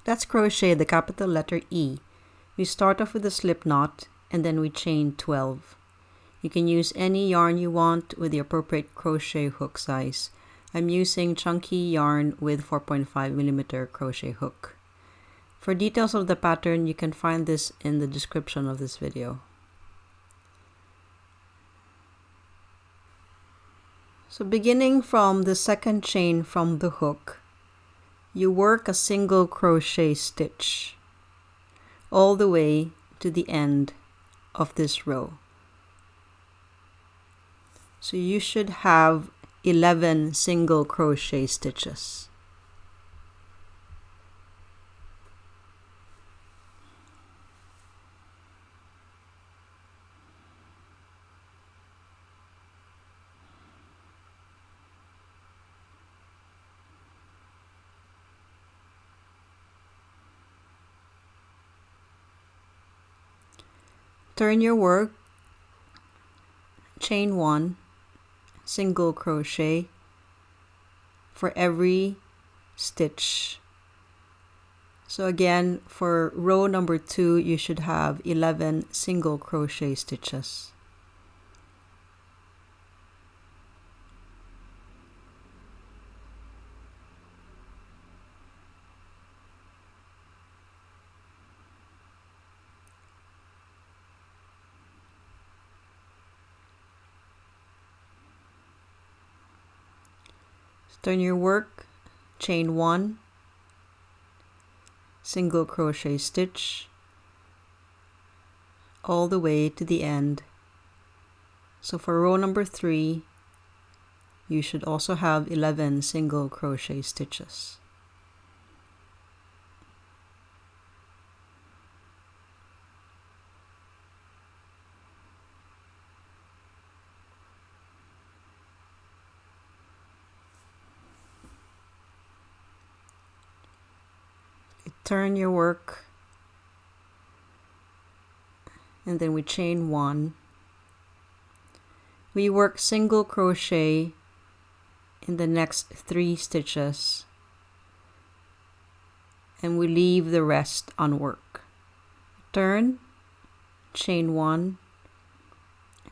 Let's crochet the capital letter E. We start off with a slip knot and then we chain 12. You can use any yarn you want with the appropriate crochet hook size. I'm using chunky yarn with 4.5mm crochet hook. For details of the pattern, you can find this in the description of this video. So beginning from the second chain from the hook, you work a single crochet stitch all the way to the end of this row. So you should have 11 single crochet stitches. Turn your work, chain 1, single crochet for every stitch. So again, for row number 2, you should have 11 single crochet stitches. Turn your work, chain 1, single crochet stitch all the way to the end. So for row number 3, you should also have 11 single crochet stitches. Turn your work and then we chain 1. We work single crochet in the next 3 stitches and we leave the rest unworked. Turn, chain 1,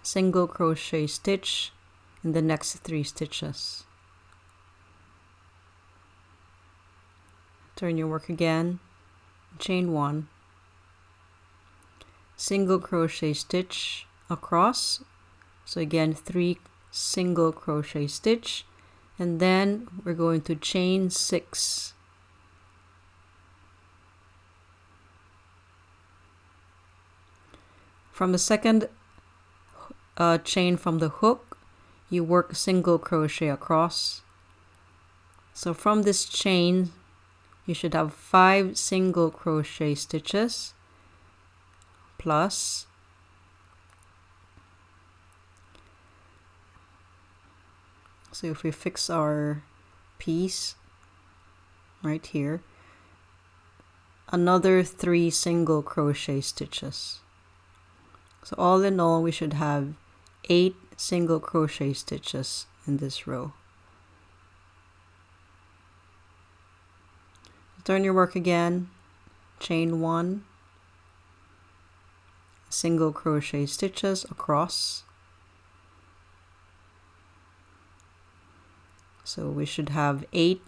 single crochet stitch in the next 3 stitches. Turn your work again, chain 1, single crochet stitch across, so again 3 single crochet stitch, and then we're going to chain 6. From the second chain from the hook, you work single crochet across. So from this chain you should have 5 single crochet stitches plus so if we fix our piece right here, another 3 single crochet stitches. So all in all we should have 8 single crochet stitches in this row. Turn your work again, chain 1, single crochet stitches across. So we should have 8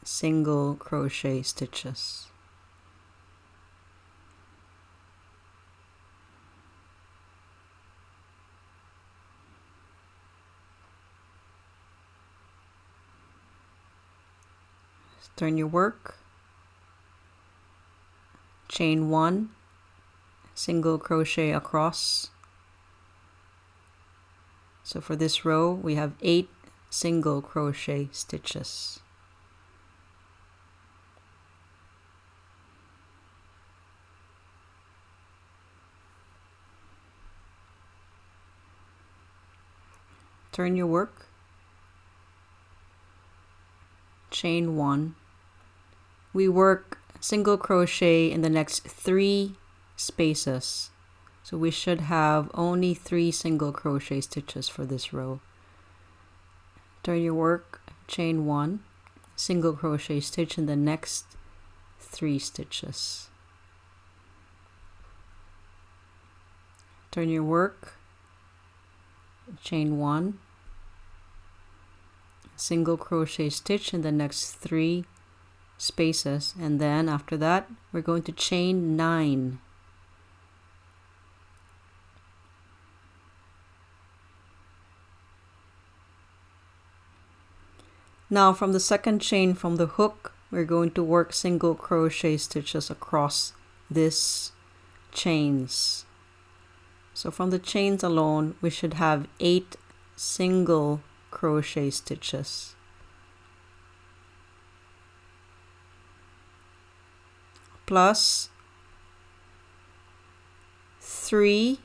single crochet stitches. Turn your work, chain 1, single crochet across. So for this row we have 8 single crochet stitches. Turn your work, chain 1. We work single crochet in the next 3 spaces, so we should have only 3 single crochet stitches for this row. Turn your work, chain 1, single crochet stitch in the next 3 stitches. Turn your work, chain 1, single crochet stitch in the next 3 spaces, and then after that we're going to chain 9. Now from the second chain from the hook, we're going to work single crochet stitches across this chains. So from the chains alone, we should have 8 single crochet stitches. Plus 3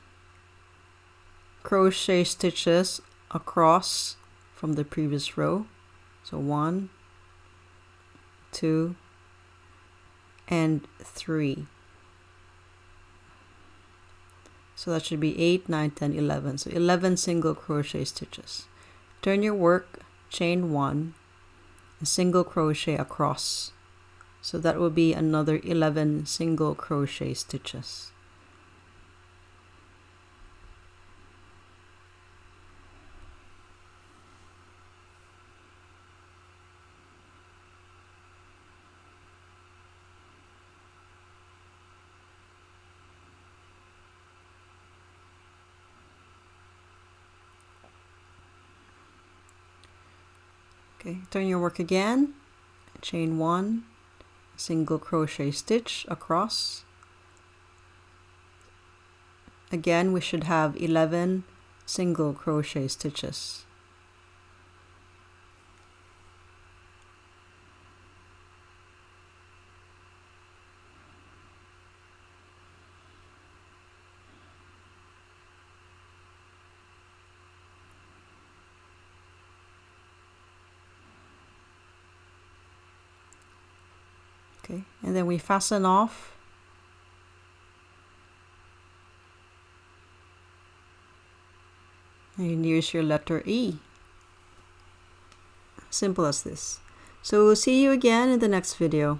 crochet stitches across from the previous row. So 1, 2, and 3. So that should be 8, 9, 10, 11. So 11 single crochet stitches. Turn your work, chain 1, and single crochet across. So that will be another 11 single crochet stitches. Okay, turn your work again, chain 1, single crochet stitch across. Again, we should have 11 single crochet stitches. Okay, and then we fasten off. And use your letter E. Simple as this. So we'll see you again in the next video.